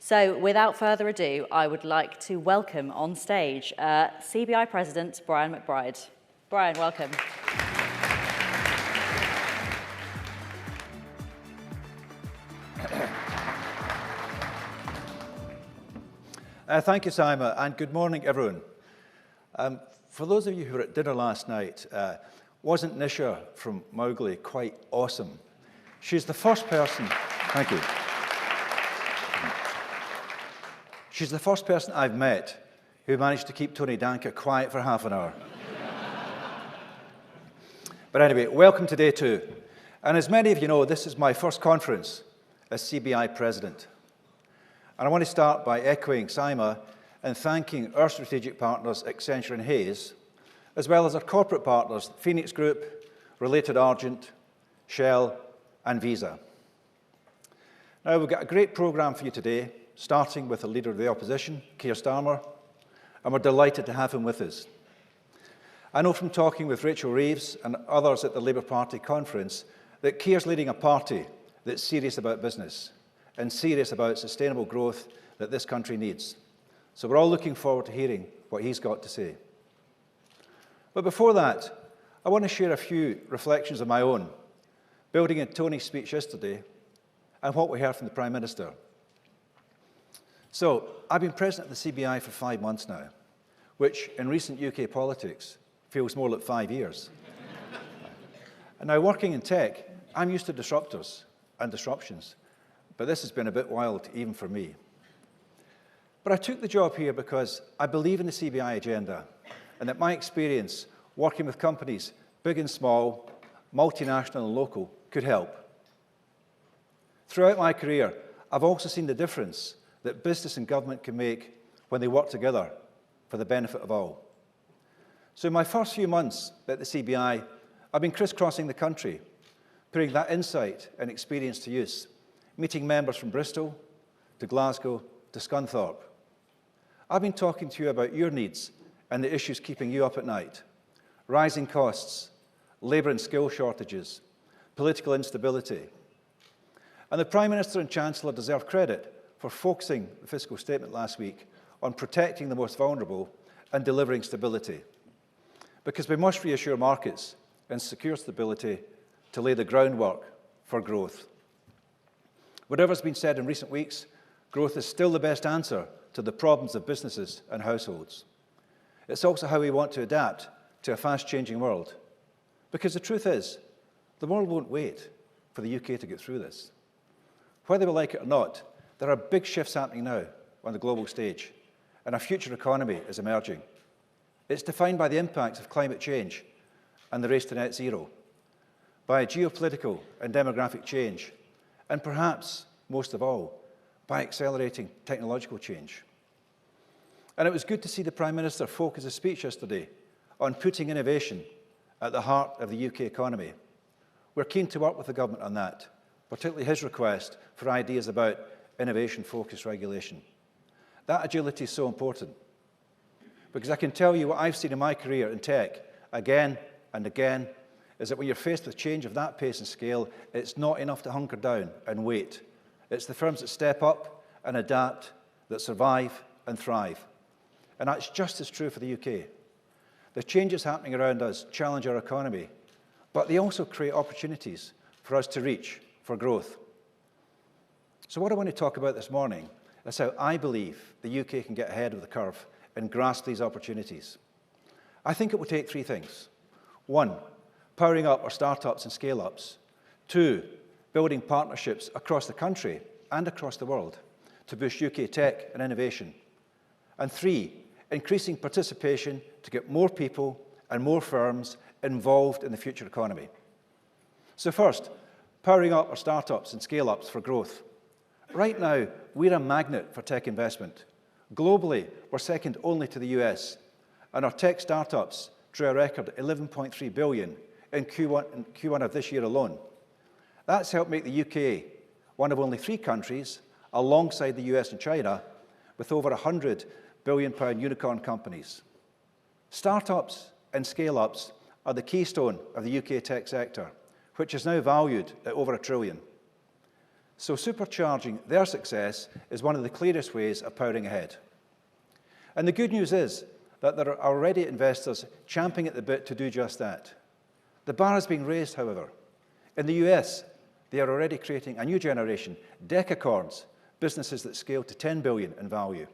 So without further ado, I would like to welcome on stage CBI President Brian McBride. Brian, welcome. Thank you, Simon, and good morning, everyone. For those of you who were at dinner last night, wasn't Nisha from Mowgli quite awesome? She's the first person, thank you. She's the first person I've met who managed to keep Tony Danka quiet for half an hour. But anyway, welcome to day 2. And as many of you know, this is my first conference as CBI President. And I want to start by echoing Simon and thanking our strategic partners, Accenture and Hayes, as well as our corporate partners, Phoenix Group, Related Argent, Shell, and Visa. Now, we've got a great programme for you today, starting with the Leader of the Opposition, Keir Starmer, and we're delighted to have him with us. I know from talking with Rachel Reeves and others at the Labour Party conference that Keir's leading a party that's serious about business and serious about sustainable growth that this country needs. So we're all looking forward to hearing what he's got to say. But before that, I want to share a few reflections of my own, building on Tony's speech yesterday and what we heard from the Prime Minister. So, I've been president of the CBI for 5 months now, which in recent UK politics feels more like 5 years. And now, working in tech, I'm used to disruptors and disruptions, but this has been a bit wild even for me. But I took the job here because I believe in the CBI agenda and that my experience working with companies, big and small, multinational and local, could help. Throughout my career, I've also seen the difference that business and government can make when they work together for the benefit of all. So in my first few months at the CBI, I've been crisscrossing the country, putting that insight and experience to use, meeting members from Bristol to Glasgow to Scunthorpe. I've been talking to you about your needs and the issues keeping you up at night. Rising costs, labour and skill shortages, political instability. And the Prime Minister and Chancellor deserve credit for focusing the fiscal statement last week on protecting the most vulnerable and delivering stability. Because we must reassure markets and secure stability to lay the groundwork for growth. Whatever's been said in recent weeks, growth is still the best answer to the problems of businesses and households. It's also how we want to adapt to a fast-changing world. Because the truth is, the world won't wait for the UK to get through this. Whether we like it or not, there are big shifts happening now on the global stage, and a future economy is emerging. It's defined by the impacts of climate change and the race to net zero, by geopolitical and demographic change, and perhaps, most of all, by accelerating technological change. And it was good to see the Prime Minister focus his speech yesterday on putting innovation at the heart of the UK economy. We're keen to work with the government on that, particularly his request for ideas about innovation-focused regulation. That agility is so important, because I can tell you what I've seen in my career in tech again and again, is that when you're faced with change of that pace and scale, it's not enough to hunker down and wait. It's the firms that step up and adapt, that survive and thrive. And that's just as true for the UK. The changes happening around us challenge our economy, but they also create opportunities for us to reach for growth. So what I want to talk about this morning is how I believe the UK can get ahead of the curve and grasp these opportunities. I think it will take 3 things. 1, powering up our startups and scale-ups. 2, building partnerships across the country and across the world to boost UK tech and innovation. And 3, increasing participation to get more people and more firms involved in the future economy. So first, powering up our startups and scale-ups for growth. Right now, we're a magnet for tech investment. Globally, we're second only to the US, and our tech startups drew a record $11.3 billion in Q1 of this year alone. That's helped make the UK one of only 3 countries, alongside the US and China, with over 100 billion-pound unicorn companies. Startups and scale-ups are the keystone of the UK tech sector, which is now valued at over £1 trillion. So supercharging their success is one of the clearest ways of powering ahead. And the good news is that there are already investors champing at the bit to do just that. The bar is being raised, however. In the US, they are already creating a new generation, decacorns, businesses that scale to 10 billion in value.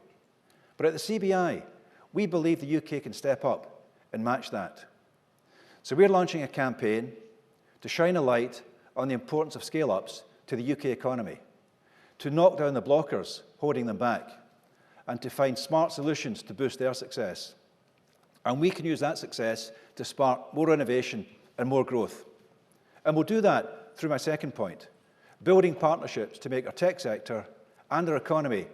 But at the CBI, we believe the UK can step up and match that. So we're launching a campaign to shine a light on the importance of scale-ups to the UK economy, to knock down the blockers holding them back, and to find smart solutions to boost their success. And we can use that success to spark more innovation and more growth. And we'll do that through my second point, building partnerships to make our tech sector and our economy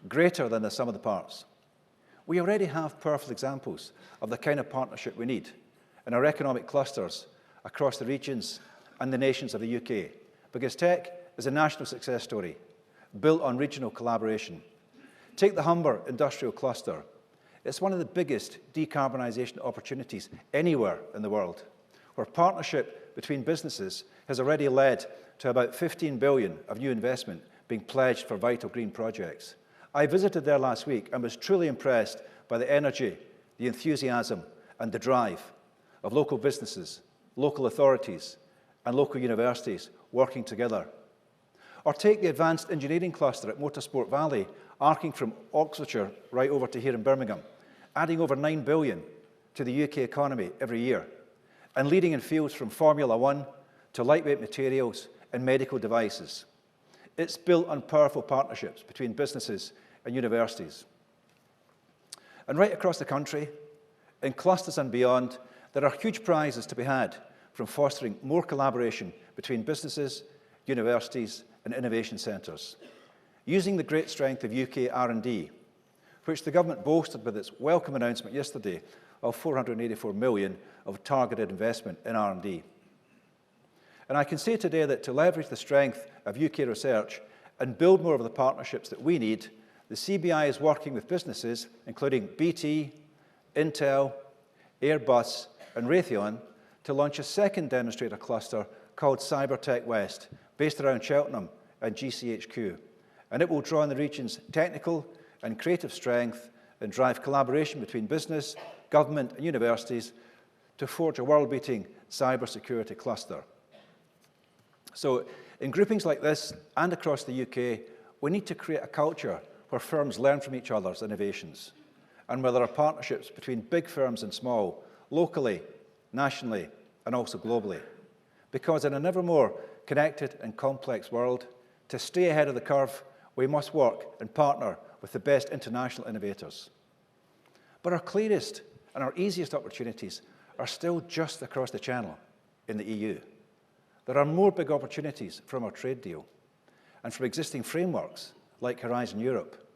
greater than the sum of the parts. We already have powerful examples of the kind of partnership we need in our economic clusters across the regions and the nations of the UK, because tech is a national success story built on regional collaboration. Take the Humber industrial cluster. It's one of the biggest decarbonisation opportunities anywhere in the world, where partnership between businesses has already led to about 15 billion of new investment being pledged for vital green projects. I visited there last week and was truly impressed by the energy, the enthusiasm and the drive of local businesses, local authorities and local universities working together. Or take the advanced engineering cluster at Motorsport Valley, arcing from Oxfordshire right over to here in Birmingham, adding over 9 billion to the UK economy every year, and leading in fields from Formula One to lightweight materials and medical devices. It's built on powerful partnerships between businesses and universities. And right across the country, in clusters and beyond, there are huge prizes to be had from fostering more collaboration between businesses, universities and innovation centres, using the great strength of UK R&D, which the government boasted with its welcome announcement yesterday of 484 million of targeted investment in R&D. And I can say today that to leverage the strength of UK research and build more of the partnerships that we need, the CBI is working with businesses, including BT, Intel, Airbus and Raytheon, to launch a second demonstrator cluster called CyberTech West, based around Cheltenham and GCHQ. And it will draw on the region's technical and creative strength and drive collaboration between business, government and universities to forge a world-beating cybersecurity cluster. So in groupings like this and across the UK, we need to create a culture where firms learn from each other's innovations and where there are partnerships between big firms and small, locally, nationally, and also globally. Because in an ever more connected and complex world, to stay ahead of the curve, we must work and partner with the best international innovators. But our clearest and our easiest opportunities are still just across the channel in the EU. There are more big opportunities from our trade deal and from existing frameworks like Horizon Europe.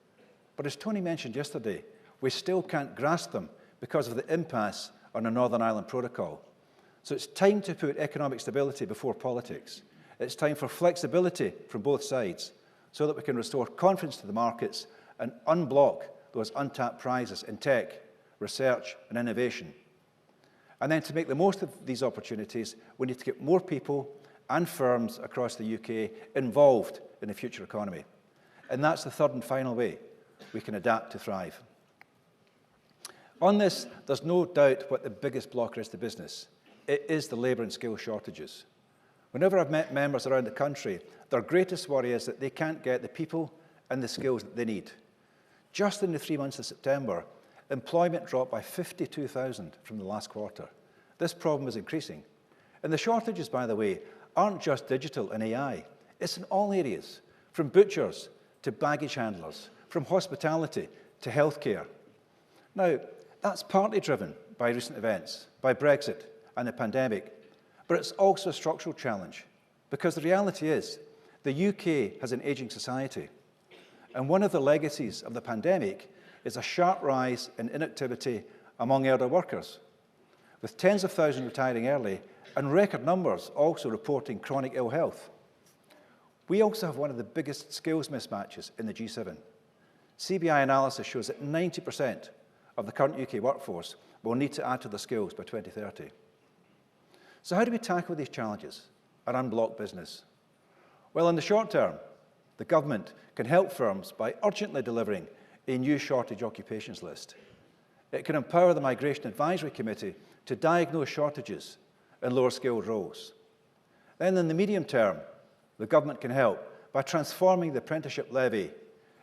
But as Tony mentioned yesterday, we still can't grasp them because of the impasse on the Northern Ireland Protocol. So it's time to put economic stability before politics. It's time for flexibility from both sides so that we can restore confidence to the markets and unblock those untapped prizes in tech, research and innovation. And then to make the most of these opportunities, we need to get more people and firms across the UK involved in the future economy. And that's the third and final way we can adapt to thrive. On this, there's no doubt what the biggest blocker is to business. It is the labour and skill shortages. Whenever I've met members around the country, their greatest worry is that they can't get the people and the skills that they need. Just in the 3 months of September, employment dropped by 52,000 from the last quarter. This problem is increasing. And the shortages, by the way, aren't just digital and AI. It's in all areas, from butchers to baggage handlers, from hospitality to healthcare. Now, that's partly driven by recent events, by Brexit and the pandemic, but it's also a structural challenge because the reality is the UK has an ageing society. And one of the legacies of the pandemic is a sharp rise in inactivity among elder workers, with tens of thousands retiring early and record numbers also reporting chronic ill health. We also have one of the biggest skills mismatches in the G7. CBI analysis shows that 90% of the current UK workforce will need to add to their skills by 2030. So how do we tackle these challenges and unblock business? Well, in the short term, the government can help firms by urgently delivering a new shortage occupations list. It can empower the Migration Advisory Committee to diagnose shortages in lower skilled roles. Then in the medium term, the government can help by transforming the apprenticeship levy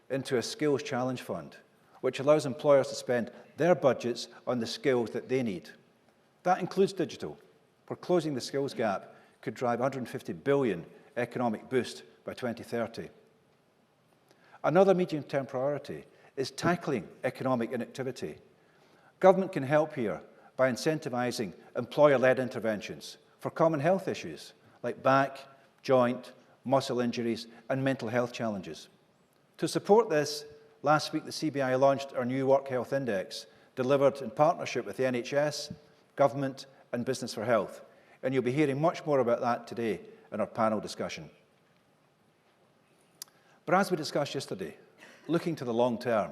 into a skills challenge fund, which allows employers to spend their budgets on the skills that they need. That includes digital, where closing the skills gap could drive 150 billion economic boost by 2030. Another medium-term priority is tackling economic inactivity. Government can help here by incentivising employer-led interventions for common health issues like back, joint, muscle injuries and mental health challenges. To support this, last week the CBI launched our new Work Health Index, delivered in partnership with the NHS, Government and Business for Health, and you'll be hearing much more about that today in our panel discussion. But as we discussed yesterday, looking to the long term,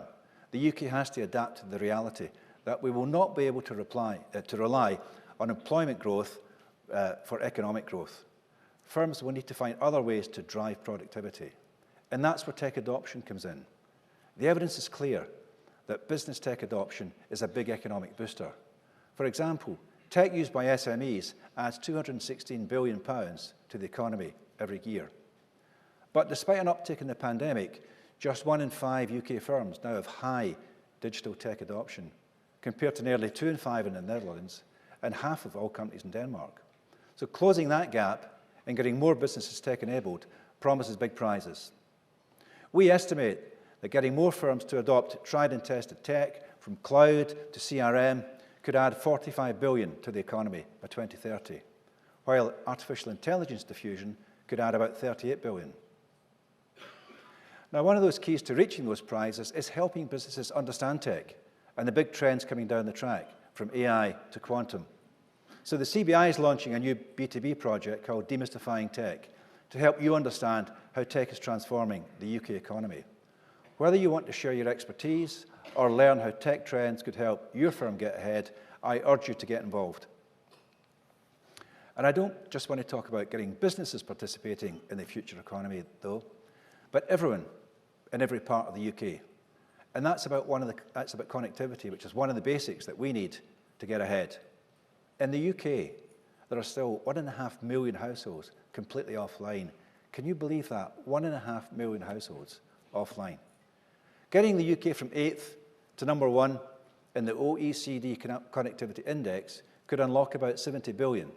the UK has to adapt to the reality that we will not be able to rely on employment growth for economic growth. Firms will need to find other ways to drive productivity, and that's where tech adoption comes in. The evidence is clear that business tech adoption is a big economic booster. For example, tech used by SMEs adds £216 billion to the economy every year. But despite an uptick in the pandemic, just 1 in 5 UK firms now have high digital tech adoption, compared to nearly 2 in 5 in the Netherlands and half of all companies in Denmark. So closing that gap and getting more businesses tech-enabled promises big prizes. We estimate that getting more firms to adopt tried and tested tech, from cloud to CRM, could add 45 billion to the economy by 2030, while artificial intelligence diffusion could add about 38 billion. Now, one of those keys to reaching those prizes is helping businesses understand tech and the big trends coming down the track, from AI to quantum. So the CBI is launching a new B2B project called Demystifying Tech to help you understand how tech is transforming the UK economy. Whether you want to share your expertise or learn how tech trends could help your firm get ahead, I urge you to get involved. And I don't just want to talk about getting businesses participating in the future economy, though, but everyone in every part of the UK. And that's about connectivity, which is one of the basics that we need to get ahead. In the UK, there are still 1.5 million households completely offline. Can you believe that? 1.5 million households offline. Getting the UK from 8th to number 1 in the OECD Connectivity Index could unlock about 70 billion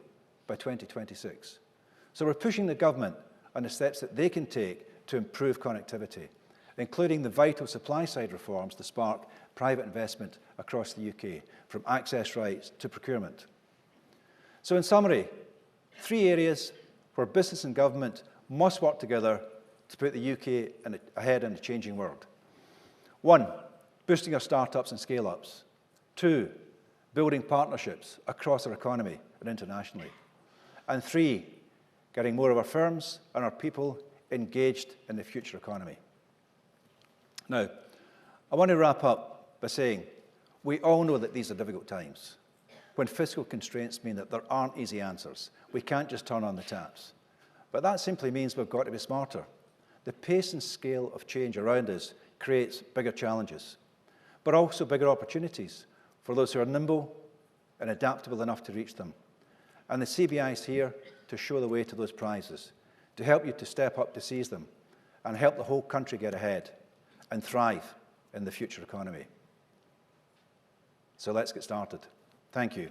by 2026. So we're pushing the government on the steps that they can take to improve connectivity, including the vital supply-side reforms to spark private investment across the UK, from access rights to procurement. So in summary, 3 areas where business and government must work together to put the UK ahead in a changing world. 1, boosting our startups and scale-ups. 2, building partnerships across our economy and internationally. And 3, getting more of our firms and our people engaged in the future economy. Now, I want to wrap up by saying we all know that these are difficult times, when fiscal constraints mean that there aren't easy answers. We can't just turn on the taps. But that simply means we've got to be smarter. The pace and scale of change around us creates bigger challenges, but also bigger opportunities for those who are nimble and adaptable enough to reach them. And the CBI is here to show the way to those prizes, to help you to step up to seize them, and help the whole country get ahead and thrive in the future economy. So let's get started. Thank you.